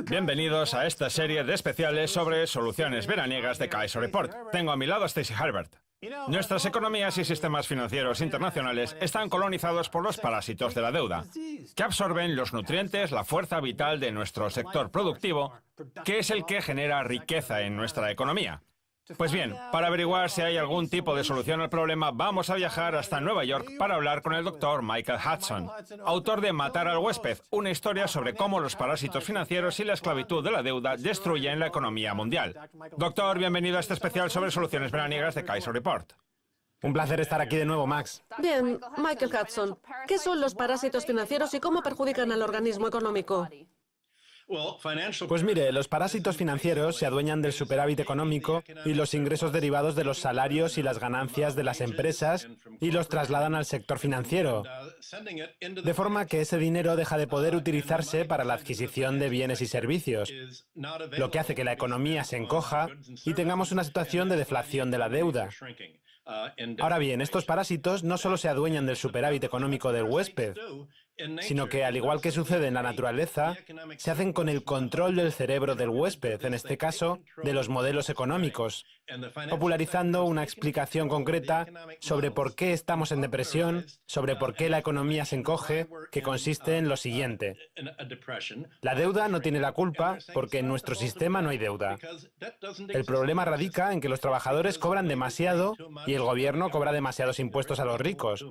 Bienvenidos a esta serie de especiales sobre soluciones veraniegas de Kaiser Report. Tengo a mi lado a Stacey Herbert. Nuestras economías y sistemas financieros internacionales están colonizados por los parásitos de la deuda, que absorben los nutrientes, la fuerza vital de nuestro sector productivo, que es el que genera riqueza en nuestra economía. Pues bien, para averiguar si hay algún tipo de solución al problema, vamos a viajar hasta Nueva York para hablar con el doctor Michael Hudson, autor de Matar al huésped, una historia sobre cómo los parásitos financieros y la esclavitud de la deuda destruyen la economía mundial. Doctor, bienvenido a este especial sobre soluciones veraniegas de Kaiser Report. Un placer estar aquí de nuevo, Max. Bien, Michael Hudson, ¿qué son los parásitos financieros y cómo perjudican al organismo económico? Pues mire, los parásitos financieros se adueñan del superávit económico y los ingresos derivados de los salarios y las ganancias de las empresas y los trasladan al sector financiero, de forma que ese dinero deja de poder utilizarse para la adquisición de bienes y servicios, lo que hace que la economía se encoja y tengamos una situación de deflación de la deuda. Ahora bien, estos parásitos no solo se adueñan del superávit económico del huésped, sino que, al igual que sucede en la naturaleza, se hacen con el control del cerebro del huésped, en este caso, de los modelos económicos, popularizando una explicación concreta sobre por qué estamos en depresión, sobre por qué la economía se encoge, que consiste en lo siguiente. La deuda no tiene la culpa porque en nuestro sistema no hay deuda. El problema radica en que los trabajadores cobran demasiado y el gobierno cobra demasiados impuestos a los ricos,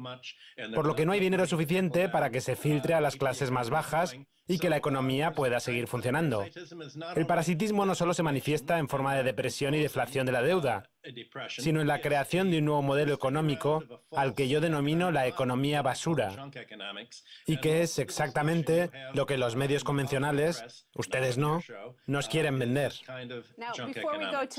por lo que no hay dinero suficiente para que se filtre a las clases más bajas y que la economía pueda seguir funcionando. El parasitismo no solo se manifiesta en forma de depresión y deflación de la deuda, sino en la creación de un nuevo modelo económico al que yo denomino la economía basura, y que es exactamente lo que los medios convencionales, ustedes no, nos quieren vender.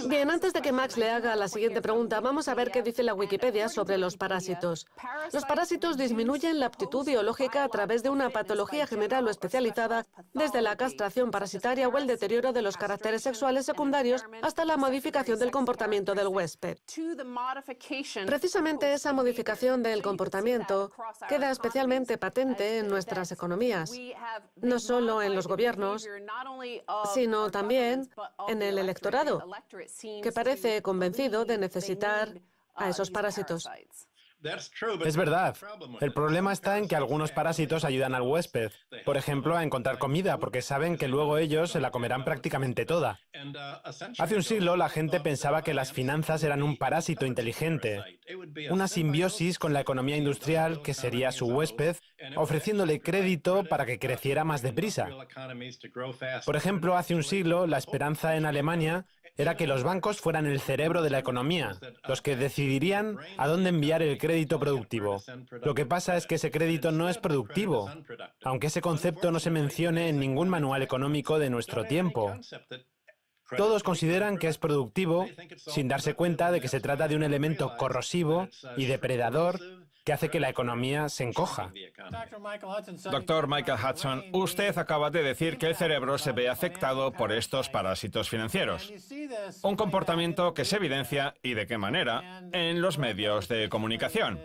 Bien, antes de que Max le haga la siguiente pregunta, vamos a ver qué dice la Wikipedia sobre los parásitos. Los parásitos disminuyen la aptitud biológica a través de una patología general o especializada, desde la castración parasitaria o el deterioro de los caracteres sexuales secundarios hasta la modificación del comportamiento del huésped. Precisamente esa modificación del comportamiento queda especialmente patente en nuestras economías, no solo en los gobiernos, sino también en el electorado, que parece convencido de necesitar a esos parásitos. Es verdad. El problema está en que algunos parásitos ayudan al huésped, por ejemplo, a encontrar comida, porque saben que luego ellos se la comerán prácticamente toda. Hace un siglo la gente pensaba que las finanzas eran un parásito inteligente, una simbiosis con la economía industrial que sería su huésped, ofreciéndole crédito para que creciera más deprisa. Por ejemplo, hace un siglo la esperanza en Alemania era que los bancos fueran el cerebro de la economía, los que decidirían a dónde enviar el crédito productivo. Lo que pasa es que ese crédito no es productivo, aunque ese concepto no se mencione en ningún manual económico de nuestro tiempo. Todos consideran que es productivo sin darse cuenta de que se trata de un elemento corrosivo y depredador que hace que la economía se encoja. Doctor Michael Hudson, usted acaba de decir que el cerebro se ve afectado por estos parásitos financieros. Un comportamiento que se evidencia, y de qué manera, en los medios de comunicación.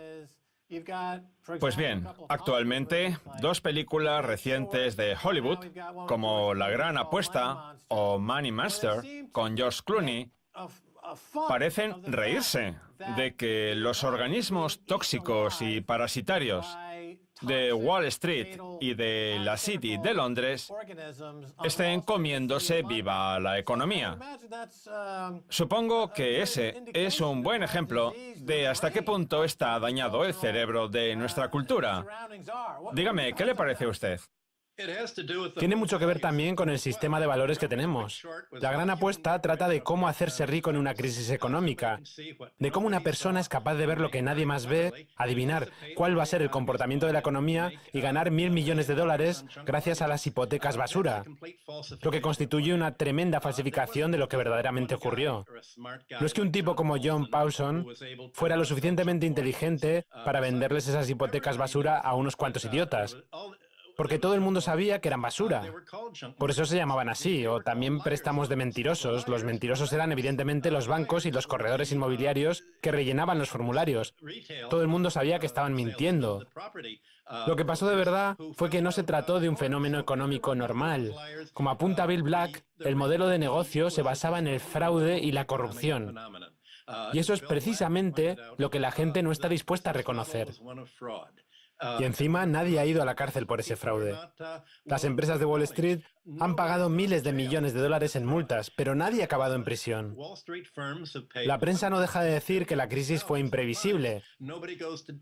Pues bien, actualmente, dos películas recientes de Hollywood, como La Gran Apuesta o Money Master, con George Clooney, parecen reírse de que los organismos tóxicos y parasitarios de Wall Street y de la City de Londres estén comiéndose viva la economía. Supongo que ese es un buen ejemplo de hasta qué punto está dañado el cerebro de nuestra cultura. Dígame, ¿qué le parece a usted? Tiene mucho que ver también con el sistema de valores que tenemos. La Gran Apuesta trata de cómo hacerse rico en una crisis económica, de cómo una persona es capaz de ver lo que nadie más ve, adivinar cuál va a ser el comportamiento de la economía y ganar $1.000 millones gracias a las hipotecas basura, lo que constituye una tremenda falsificación de lo que verdaderamente ocurrió. No es que un tipo como John Paulson fuera lo suficientemente inteligente para venderles esas hipotecas basura a unos cuantos idiotas. porque todo el mundo sabía que eran basura. Por eso se llamaban así, o también préstamos de mentirosos. Los mentirosos eran evidentemente los bancos y los corredores inmobiliarios que rellenaban los formularios. Todo el mundo sabía que estaban mintiendo. Lo que pasó de verdad fue que no se trató de un fenómeno económico normal. Como apunta Bill Black, el modelo de negocio se basaba en el fraude y la corrupción. Y eso es precisamente lo que la gente no está dispuesta a reconocer. Y encima nadie ha ido a la cárcel por ese fraude. Las empresas de Wall Street han pagado miles de millones de dólares en multas, pero nadie ha acabado en prisión. La prensa no deja de decir que la crisis fue imprevisible,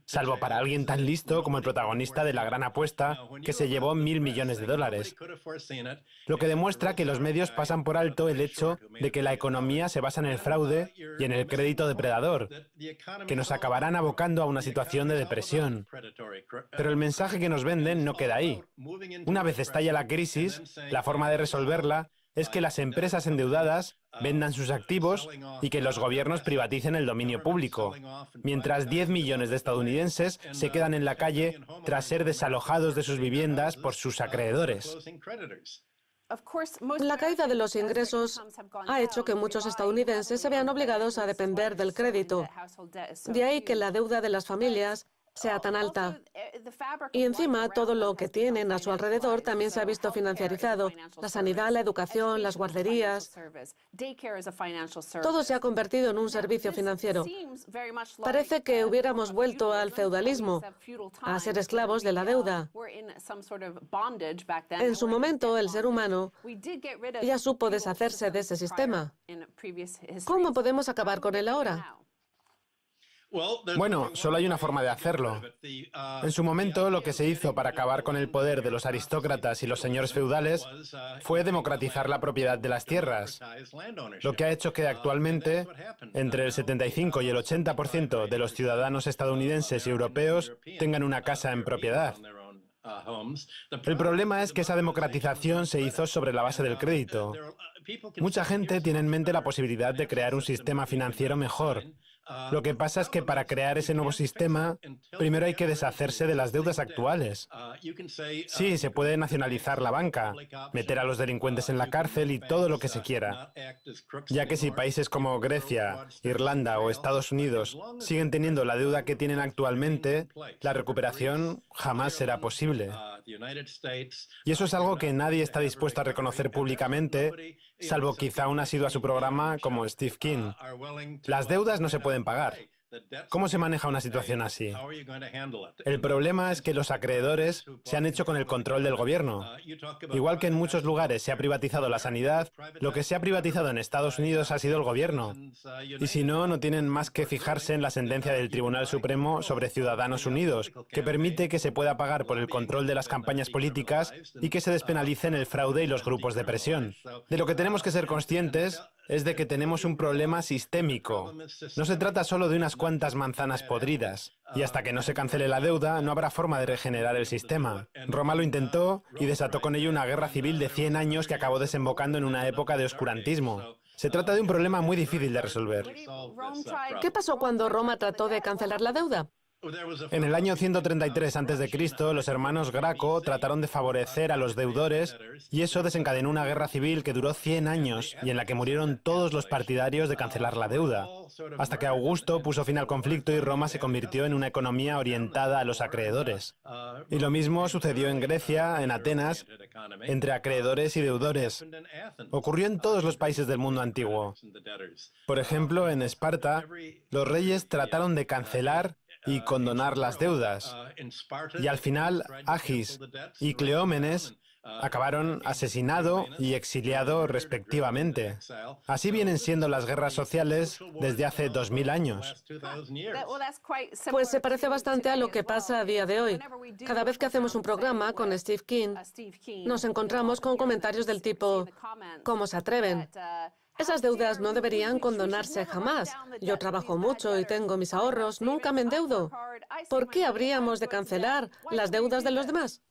salvo para alguien tan listo como el protagonista de La Gran Apuesta, que se llevó 1.000 millones de dólares. Lo que demuestra que los medios pasan por alto el hecho de que la economía se basa en el fraude y en el crédito depredador, que nos acabarán abocando a una situación de depresión. Pero el mensaje que nos venden no queda ahí. Una vez estalla la crisis, la forma de resolverla es que las empresas endeudadas vendan sus activos y que los gobiernos privaticen el dominio público, mientras 10 millones de estadounidenses se quedan en la calle tras ser desalojados de sus viviendas por sus acreedores. La caída de los ingresos ha hecho que muchos estadounidenses se vean obligados a depender del crédito. De ahí que la deuda de las familias sea tan alta. Y encima, todo lo que tienen a su alrededor también se ha visto financiarizado. La sanidad, la educación, las guarderías. Todo se ha convertido en un servicio financiero. Parece que hubiéramos vuelto al feudalismo, a ser esclavos de la deuda. En su momento, el ser humano ya supo deshacerse de ese sistema. ¿Cómo podemos acabar con él ahora? Bueno, solo hay una forma de hacerlo. En su momento, lo que se hizo para acabar con el poder de los aristócratas y los señores feudales fue democratizar la propiedad de las tierras, lo que ha hecho que actualmente entre el 75 y el 80% de los ciudadanos estadounidenses y europeos tengan una casa en propiedad. El problema es que esa democratización se hizo sobre la base del crédito. Mucha gente tiene en mente la posibilidad de crear un sistema financiero mejor. Lo que pasa es que para crear ese nuevo sistema, primero hay que deshacerse de las deudas actuales. Sí, se puede nacionalizar la banca, meter a los delincuentes en la cárcel y todo lo que se quiera, ya que si países como Grecia, Irlanda o Estados Unidos siguen teniendo la deuda que tienen actualmente, la recuperación jamás será posible. Y eso es algo que nadie está dispuesto a reconocer públicamente, salvo quizá un asiduo a su programa como Steve King. Las deudas no se pueden pagar. ¿Cómo se maneja una situación así? El problema es que los acreedores se han hecho con el control del gobierno. Igual que en muchos lugares se ha privatizado la sanidad, lo que se ha privatizado en Estados Unidos ha sido el gobierno. Y si no, no tienen más que fijarse en la sentencia del Tribunal Supremo sobre Ciudadanos Unidos, que permite que se pueda pagar por el control de las campañas políticas y que se despenalicen el fraude y los grupos de presión. De lo que tenemos que ser conscientes es de que tenemos un problema sistémico. No se trata solo de unas cuantas manzanas podridas. Y hasta que no se cancele la deuda, no habrá forma de regenerar el sistema. Roma lo intentó y desató con ello una guerra civil de 100 años que acabó desembocando en una época de oscurantismo. Se trata de un problema muy difícil de resolver. ¿Qué pasó cuando Roma trató de cancelar la deuda? En el año 133 a.C., los hermanos Graco trataron de favorecer a los deudores y eso desencadenó una guerra civil que duró 100 años y en la que murieron todos los partidarios de cancelar la deuda, hasta que Augusto puso fin al conflicto y Roma se convirtió en una economía orientada a los acreedores. Y lo mismo sucedió en Grecia, en Atenas, entre acreedores y deudores. Ocurrió en todos los países del mundo antiguo. Por ejemplo, en Esparta, los reyes trataron de cancelar y condonar las deudas. Y al final, Agis y Cleómenes acabaron asesinado y exiliado respectivamente. Así vienen siendo las guerras sociales desde hace 2000 años. Pues se parece bastante a lo que pasa a día de hoy. Cada vez que hacemos un programa con Steve King, nos encontramos con comentarios del tipo, ¿cómo se atreven? Esas deudas no deberían condonarse jamás. Yo trabajo mucho y tengo mis ahorros, nunca me endeudo. ¿Por qué habríamos de cancelar las deudas de los demás?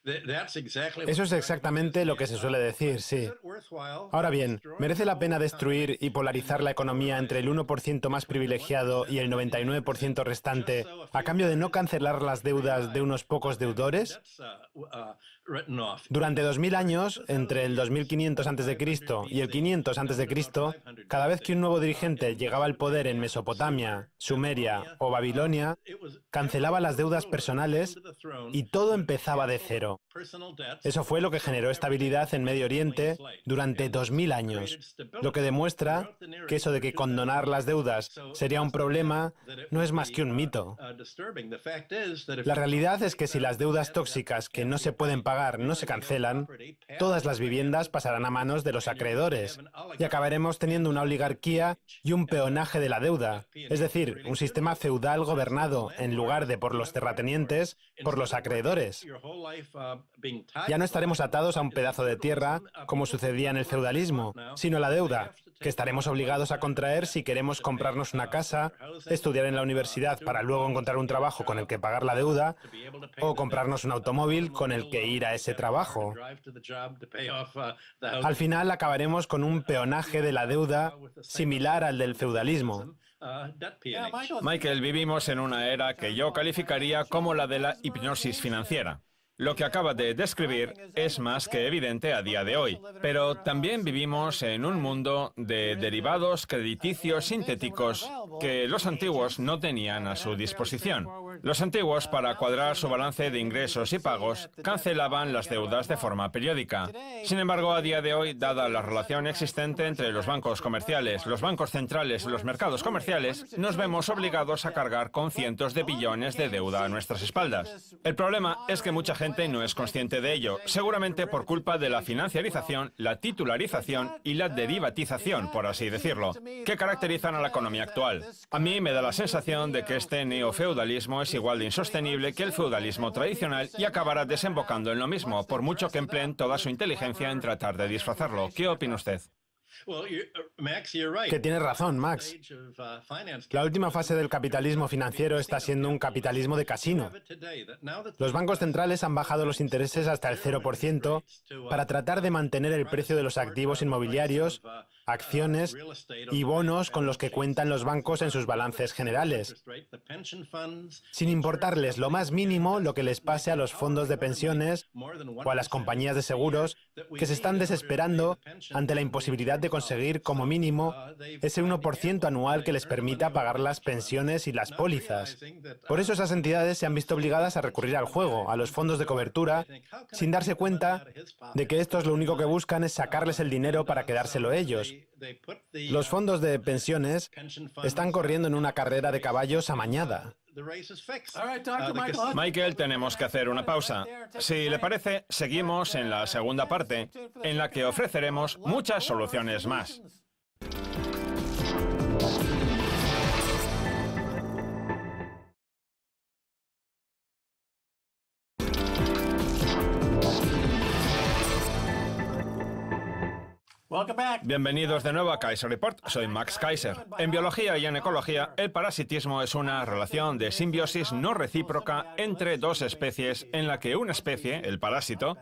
Eso es exactamente lo que se suele decir, sí. Ahora bien, ¿merece la pena destruir y polarizar la economía entre el 1% más privilegiado y el 99% restante a cambio de no cancelar las deudas de unos pocos deudores? Durante 2000 años, entre el 2500 a.C. y el 500 a.C., cada vez que un nuevo dirigente llegaba al poder en Mesopotamia, Sumeria o Babilonia, cancelaba las deudas personales y todo empezaba de cero. Eso fue lo que generó estabilidad en Medio Oriente durante 2000 años, lo que demuestra que eso de que condonar las deudas sería un problema no es más que un mito. La realidad es que si las deudas tóxicas que no se pueden pagar no se cancelan, todas las viviendas pasarán a manos de los acreedores y acabaremos teniendo una oligarquía y un peonaje de la deuda, es decir, un sistema feudal gobernado, en lugar de por los terratenientes, por los acreedores. Ya no estaremos atados a un pedazo de tierra, como sucedía en el feudalismo, sino a la deuda, que estaremos obligados a contraer si queremos comprarnos una casa, estudiar en la universidad para luego encontrar un trabajo con el que pagar la deuda, o comprarnos un automóvil con el que ir a ese trabajo. Al final acabaremos con un peonaje de la deuda similar al del feudalismo. Michael, vivimos en una era que yo calificaría como la de la hipnosis financiera. Lo que acaba de describir es más que evidente a día de hoy, pero también vivimos en un mundo de derivados crediticios sintéticos que los antiguos no tenían a su disposición. Los antiguos, para cuadrar su balance de ingresos y pagos, cancelaban las deudas de forma periódica. Sin embargo, a día de hoy, dada la relación existente entre los bancos comerciales, los bancos centrales y los mercados comerciales, nos vemos obligados a cargar con cientos de billones de deuda a nuestras espaldas. El problema es que mucha gente no es consciente de ello, seguramente por culpa de la financiarización, la titularización y la derivatización, por así decirlo, que caracterizan a la economía actual. A mí me da la sensación de que este neofeudalismo es igual de insostenible que el feudalismo tradicional y acabará desembocando en lo mismo, por mucho que empleen toda su inteligencia en tratar de disfrazarlo. ¿Qué opina usted? Que tienes razón, Max. La última fase del capitalismo financiero está siendo un capitalismo de casino. Los bancos centrales han bajado los intereses hasta el 0% para tratar de mantener el precio de los activos inmobiliarios, acciones y bonos con los que cuentan los bancos en sus balances generales, sin importarles lo más mínimo lo que les pase a los fondos de pensiones o a las compañías de seguros que se están desesperando ante la imposibilidad de conseguir como mínimo ese 1% anual que les permita pagar las pensiones y las pólizas. Por eso esas entidades se han visto obligadas a recurrir al juego, a los fondos de cobertura, sin darse cuenta de que estos lo único que buscan es sacarles el dinero para quedárselo ellos. Los fondos de pensiones están corriendo en una carrera de caballos amañada. Michael, tenemos que hacer una pausa. Si le parece, seguimos en la segunda parte, en la que ofreceremos muchas soluciones más. Bienvenidos de nuevo a Kaiser Report. Soy Max Kaiser. En biología y en ecología, el parasitismo es una relación de simbiosis no recíproca entre dos especies en la que una especie, el parásito,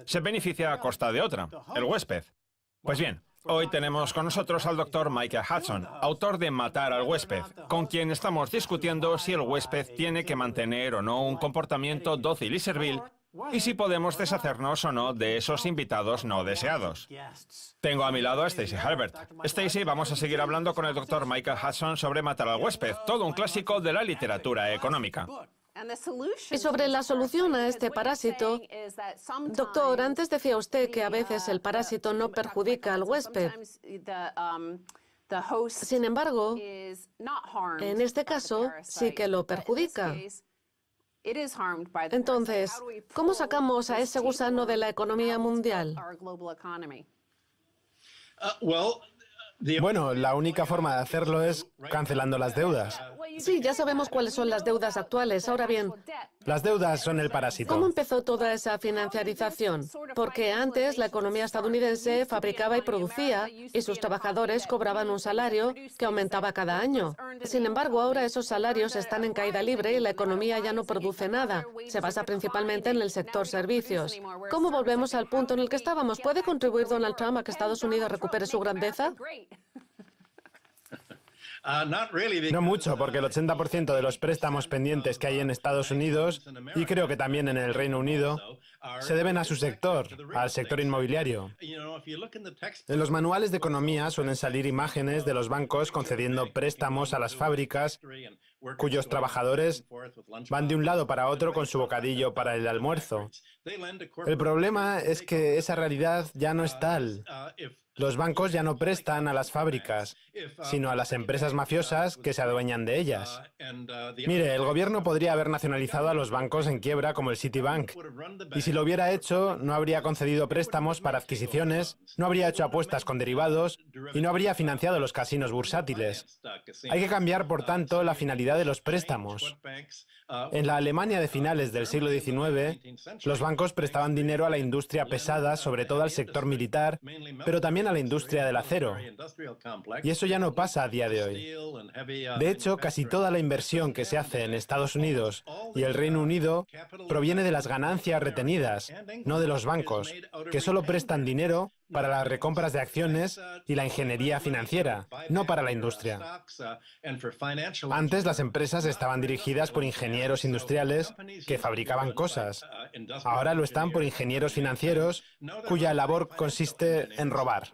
se beneficia a costa de otra, el huésped. Pues bien, hoy tenemos con nosotros al Dr. Michael Hudson, autor de Matar al huésped, con quien estamos discutiendo si el huésped tiene que mantener o no un comportamiento dócil y servil, y si podemos deshacernos o no de esos invitados no deseados. Tengo a mi lado a Stacey Herbert. Stacey, vamos a seguir hablando con el Dr. Michael Hudson sobre Matar al huésped, todo un clásico de la literatura económica. Y sobre la solución a este parásito, doctor, antes decía usted que a veces el parásito no perjudica al huésped. Sin embargo, en este caso sí que lo perjudica. Entonces, ¿cómo sacamos a ese gusano de la economía mundial? Bueno, la única forma de hacerlo es cancelando las deudas. Sí, ya sabemos cuáles son las deudas actuales. Ahora bien, Las deudas son el parásito. ¿cómo empezó toda esa financiarización? Porque antes la economía estadounidense fabricaba y producía y sus trabajadores cobraban un salario que aumentaba cada año. Sin embargo, ahora esos salarios están en caída libre y la economía ya no produce nada. Se basa principalmente en el sector servicios. ¿Cómo volvemos al punto en el que estábamos? ¿Puede contribuir Donald Trump a que Estados Unidos recupere su grandeza? No mucho, porque el 80% de los préstamos pendientes que hay en Estados Unidos, y creo que también en el Reino Unido, se deben a su sector, al sector inmobiliario. En los manuales de economía suelen salir imágenes de los bancos concediendo préstamos a las fábricas cuyos trabajadores van de un lado para otro con su bocadillo para el almuerzo. El problema es que esa realidad ya no es tal. Los bancos ya no prestan a las fábricas, sino a las empresas mafiosas que se adueñan de ellas. Mire, el gobierno podría haber nacionalizado a los bancos en quiebra como el Citibank. Y si lo hubiera hecho, no habría concedido préstamos para adquisiciones, no habría hecho apuestas con derivados y no habría financiado los casinos bursátiles. Hay que cambiar, por tanto, la finalidad de los préstamos. En la Alemania de finales del siglo XIX, los bancos prestaban dinero a la industria pesada, sobre todo al sector militar, pero también a la industria del acero. Y eso ya no pasa a día de hoy. De hecho, casi toda la inversión que se hace en Estados Unidos y el Reino Unido proviene de las ganancias retenidas, no de los bancos, que solo prestan dinero para las recompras de acciones y la ingeniería financiera, no para la industria. Antes las empresas estaban dirigidas por ingenieros industriales que fabricaban cosas. Ahora lo están por ingenieros financieros cuya labor consiste en robar.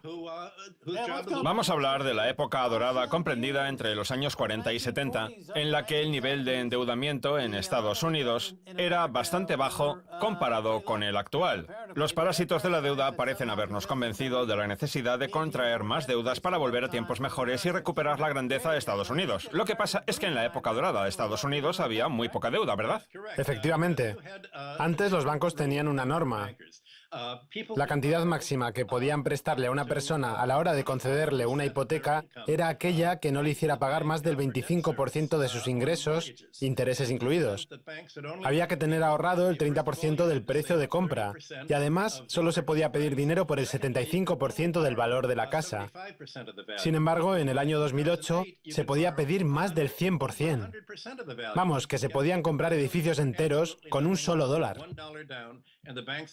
Vamos a hablar de la época dorada comprendida entre los años 40 y 70, en la que el nivel de endeudamiento en Estados Unidos era bastante bajo comparado con el actual. Los parásitos de la deuda parecen habernos convencido de la necesidad de contraer más deudas para volver a tiempos mejores y recuperar la grandeza de Estados Unidos. Lo que pasa es que en la época dorada de Estados Unidos había muy poca deuda, ¿verdad? Efectivamente. Antes los bancos tenían una norma. La cantidad máxima que podían prestarle a una persona a la hora de concederle una hipoteca era aquella que no le hiciera pagar más del 25% de sus ingresos, intereses incluidos. Había que tener ahorrado el 30% del precio de compra y además solo se podía pedir dinero por el 75% del valor de la casa. Sin embargo, en el año 2008 se podía pedir más del 100%. Vamos, que se podían comprar edificios enteros con un solo dólar.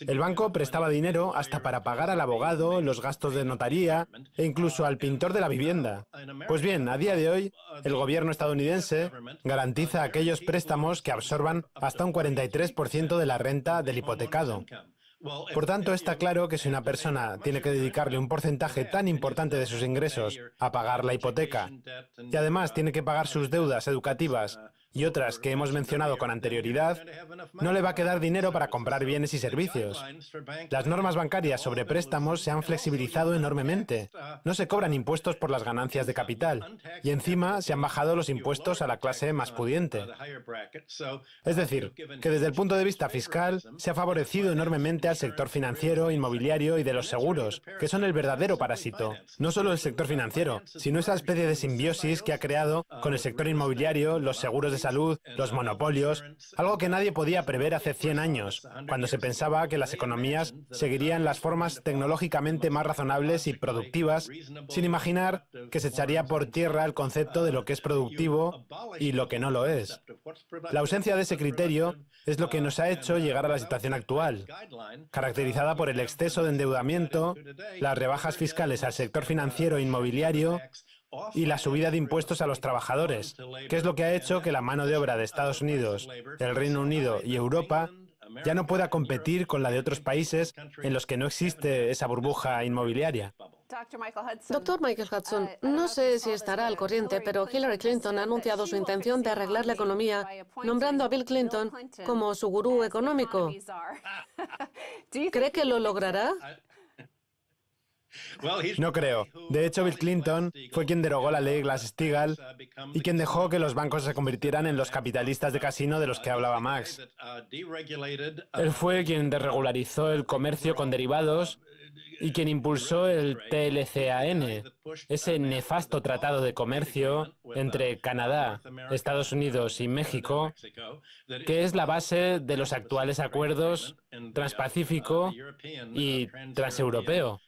El banco prestaba dinero hasta para pagar al abogado, los gastos de notaría e incluso al pintor de la vivienda. Pues bien, a día de hoy, el gobierno estadounidense garantiza aquellos préstamos que absorban hasta un 43% de la renta del hipotecado. Por tanto, está claro que si una persona tiene que dedicarle un porcentaje tan importante de sus ingresos a pagar la hipoteca y además tiene que pagar sus deudas educativas y otras que hemos mencionado con anterioridad, no le va a quedar dinero para comprar bienes y servicios. Las normas bancarias sobre préstamos se han flexibilizado enormemente. No se cobran impuestos por las ganancias de capital y encima se han bajado los impuestos a la clase más pudiente. Es decir, que desde el punto de vista fiscal se ha favorecido enormemente al sector financiero, inmobiliario y de los seguros, que son el verdadero parásito. No solo el sector financiero, sino esa especie de simbiosis que ha creado con el sector inmobiliario, los seguros de salud, los monopolios, algo que nadie podía prever hace 100 años, cuando se pensaba que las economías seguirían las formas tecnológicamente más razonables y productivas, sin imaginar que se echaría por tierra el concepto de lo que es productivo y lo que no lo es. La ausencia de ese criterio es lo que nos ha hecho llegar a la situación actual, caracterizada por el exceso de endeudamiento, las rebajas fiscales al sector financiero e inmobiliario, y la subida de impuestos a los trabajadores, que es lo que ha hecho que la mano de obra de Estados Unidos, el Reino Unido y Europa ya no pueda competir con la de otros países en los que no existe esa burbuja inmobiliaria. Doctor Michael Hudson, no sé si estará al corriente, pero Hillary Clinton ha anunciado su intención de arreglar la economía, nombrando a Bill Clinton como su gurú económico. ¿Cree que lo logrará? No creo. De hecho, Bill Clinton fue quien derogó la ley Glass-Steagall y quien dejó que los bancos se convirtieran en los capitalistas de casino de los que hablaba Max. Él fue quien desregularizó el comercio con derivados y quien impulsó el TLCAN, ese nefasto tratado de comercio entre Canadá, Estados Unidos y México, que es la base de los actuales acuerdos Transpacífico y Transeuropeo.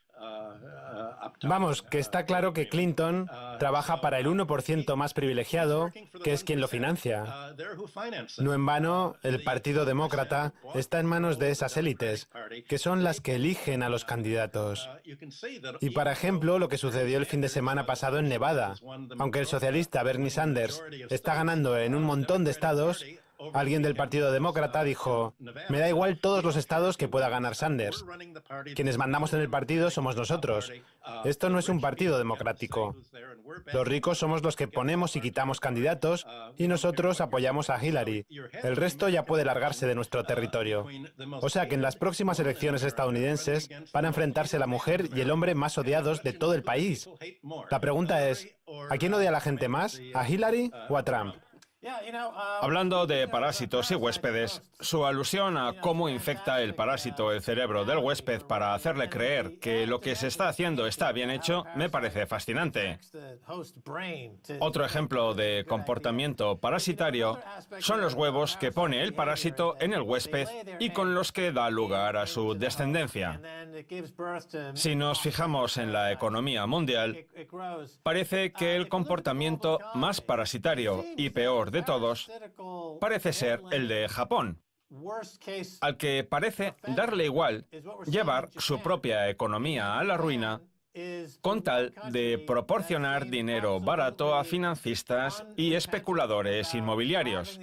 Vamos, que está claro que Clinton trabaja para el 1% más privilegiado, que es quien lo financia. No en vano, el Partido Demócrata está en manos de esas élites, que son las que eligen a los candidatos. Y, por ejemplo, lo que sucedió el fin de semana pasado en Nevada. Aunque el socialista Bernie Sanders está ganando en un montón de estados, alguien del Partido Demócrata dijo: me da igual todos los estados que pueda ganar Sanders. Quienes mandamos en el partido somos nosotros. Esto no es un partido democrático. Los ricos somos los que ponemos y quitamos candidatos y nosotros apoyamos a Hillary. El resto ya puede largarse de nuestro territorio. O sea que en las próximas elecciones estadounidenses van a enfrentarse la mujer y el hombre más odiados de todo el país. La pregunta es, ¿a quién odia la gente más? ¿A Hillary o a Trump? Hablando de parásitos y huéspedes, su alusión a cómo infecta el parásito el cerebro del huésped para hacerle creer que lo que se está haciendo está bien hecho me parece fascinante. Otro ejemplo de comportamiento parasitario son los huevos que pone el parásito en el huésped y con los que da lugar a su descendencia. Si nos fijamos en la economía mundial, parece que el comportamiento más parasitario y peor de todos parece ser el de Japón, al que parece darle igual llevar su propia economía a la ruina con tal de proporcionar dinero barato a financistas y especuladores inmobiliarios,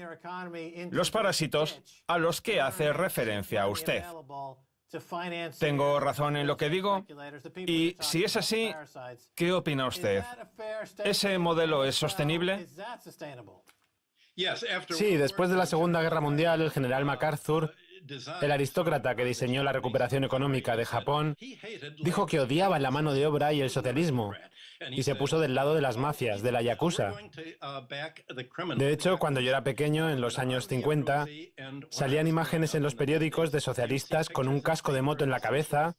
los parásitos a los que hace referencia usted. ¿Tengo razón en lo que digo? Y si es así, ¿qué opina usted? ¿Ese modelo es sostenible? Sí, después de la Segunda Guerra Mundial, el general MacArthur, el aristócrata que diseñó la recuperación económica de Japón, dijo que odiaba la mano de obra y el socialismo, y se puso del lado de las mafias, de la yakuza. De hecho, cuando yo era pequeño, en los años 50, salían imágenes en los periódicos de socialistas con un casco de moto en la cabeza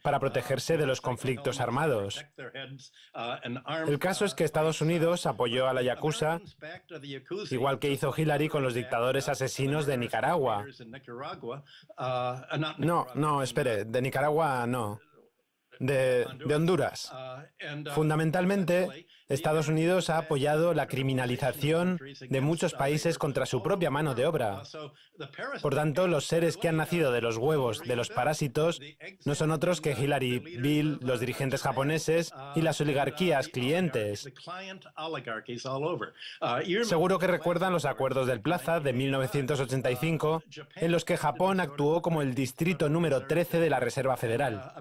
para protegerse de los conflictos armados. El caso es que Estados Unidos apoyó a la yakuza, igual que hizo Hillary con los dictadores asesinos de Nicaragua. No, espere, de Nicaragua no. De Honduras. Fundamentalmente, Estados Unidos ha apoyado la criminalización de muchos países contra su propia mano de obra. Por tanto, los seres que han nacido de los huevos de los parásitos no son otros que Hillary, Bill, los dirigentes japoneses y las oligarquías clientes. Seguro que recuerdan los acuerdos del Plaza de 1985, en los que Japón actuó como el distrito número 13 de la Reserva Federal.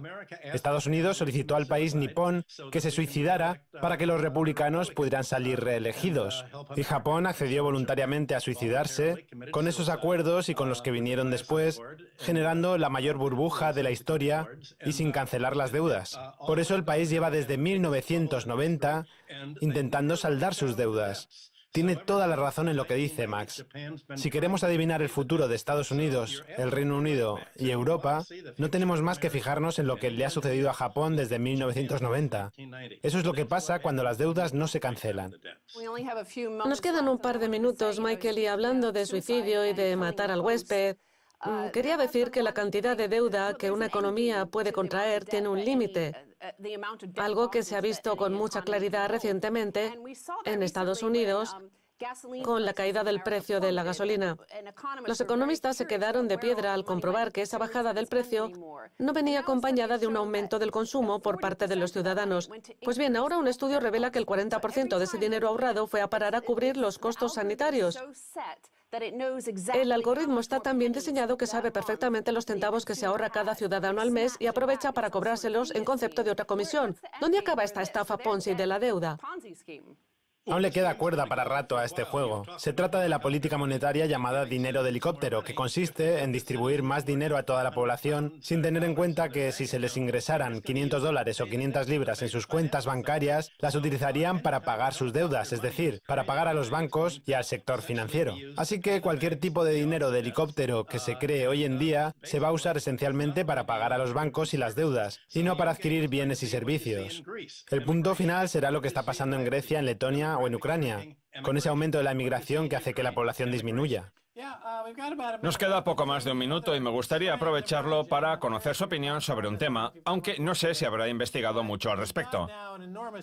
Estados Unidos solicitó al país nipón que se suicidara para que los republicanos pudieran salir reelegidos. Y Japón accedió voluntariamente a suicidarse con esos acuerdos y con los que vinieron después, generando la mayor burbuja de la historia y sin cancelar las deudas. Por eso el país lleva desde 1990 intentando saldar sus deudas. Tiene toda la razón en lo que dice Max. Si queremos adivinar el futuro de Estados Unidos, el Reino Unido y Europa, no tenemos más que fijarnos en lo que le ha sucedido a Japón desde 1990. Eso es lo que pasa cuando las deudas no se cancelan. Nos quedan un par de minutos, Michael, y hablando de suicidio y de matar al huésped, quería decir que la cantidad de deuda que una economía puede contraer tiene un límite, algo que se ha visto con mucha claridad recientemente en Estados Unidos con la caída del precio de la gasolina. Los economistas se quedaron de piedra al comprobar que esa bajada del precio no venía acompañada de un aumento del consumo por parte de los ciudadanos. Pues bien, ahora un estudio revela que el 40% de ese dinero ahorrado fue a parar a cubrir los costos sanitarios. El algoritmo está tan bien diseñado que sabe perfectamente los centavos que se ahorra cada ciudadano al mes y aprovecha para cobrárselos en concepto de otra comisión. ¿Dónde acaba esta estafa Ponzi de la deuda? Aún le queda cuerda para rato a este juego. Se trata de la política monetaria llamada dinero de helicóptero, que consiste en distribuir más dinero a toda la población sin tener en cuenta que si se les ingresaran $500 o 500 libras en sus cuentas bancarias, las utilizarían para pagar sus deudas, es decir, para pagar a los bancos y al sector financiero. Así que cualquier tipo de dinero de helicóptero que se cree hoy en día se va a usar esencialmente para pagar a los bancos y las deudas, y no para adquirir bienes y servicios. El punto final será lo que está pasando en Grecia, en Letonia o en Ucrania, con ese aumento de la emigración que hace que la población disminuya. Nos queda poco más de un minuto y me gustaría aprovecharlo para conocer su opinión sobre un tema, aunque no sé si habrá investigado mucho al respecto.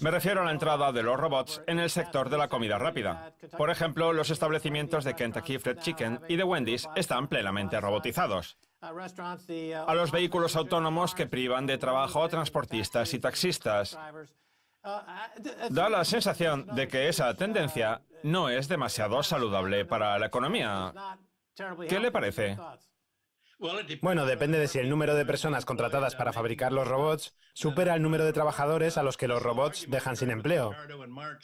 Me refiero a la entrada de los robots en el sector de la comida rápida. Por ejemplo, los establecimientos de Kentucky Fried Chicken y de Wendy's están plenamente robotizados. A los vehículos autónomos que privan de trabajo a transportistas y taxistas. Da la sensación de que esa tendencia no es demasiado saludable para la economía. ¿Qué le parece? Bueno, depende de si el número de personas contratadas para fabricar los robots supera el número de trabajadores a los que los robots dejan sin empleo.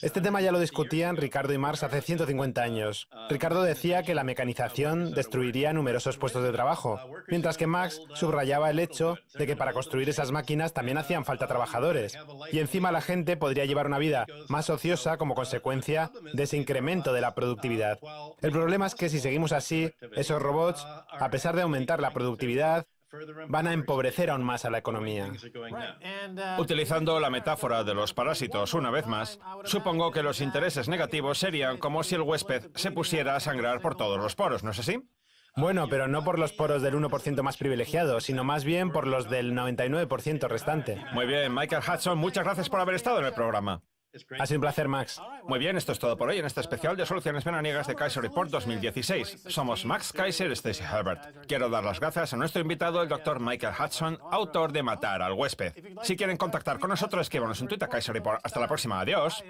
Este tema ya lo discutían Ricardo y Marx hace 150 años. Ricardo decía que la mecanización destruiría numerosos puestos de trabajo, mientras que Marx subrayaba el hecho de que para construir esas máquinas también hacían falta trabajadores. Y encima la gente podría llevar una vida más ociosa como consecuencia de ese incremento de la productividad. El problema es que si seguimos así, esos robots, a pesar de aumentar la productividad, van a empobrecer aún más a la economía. Utilizando la metáfora de los parásitos una vez más, supongo que los intereses negativos serían como si el huésped se pusiera a sangrar por todos los poros, ¿no es así? Bueno, pero no por los poros del 1% más privilegiado, sino más bien por los del 99% restante. Muy bien, Michael Hudson, muchas gracias por haber estado en el programa. Ha sido un placer, Max. Muy bien, esto es todo por hoy en este especial de Soluciones Veraniegas de Kaiser Report 2016. Somos Max Kaiser y Stacey Herbert. Quiero dar las gracias a nuestro invitado, el Dr. Michael Hudson, autor de Matar al huésped. Si quieren contactar con nosotros, escríbanos un tuit a Kaiser Report. Hasta la próxima. Adiós.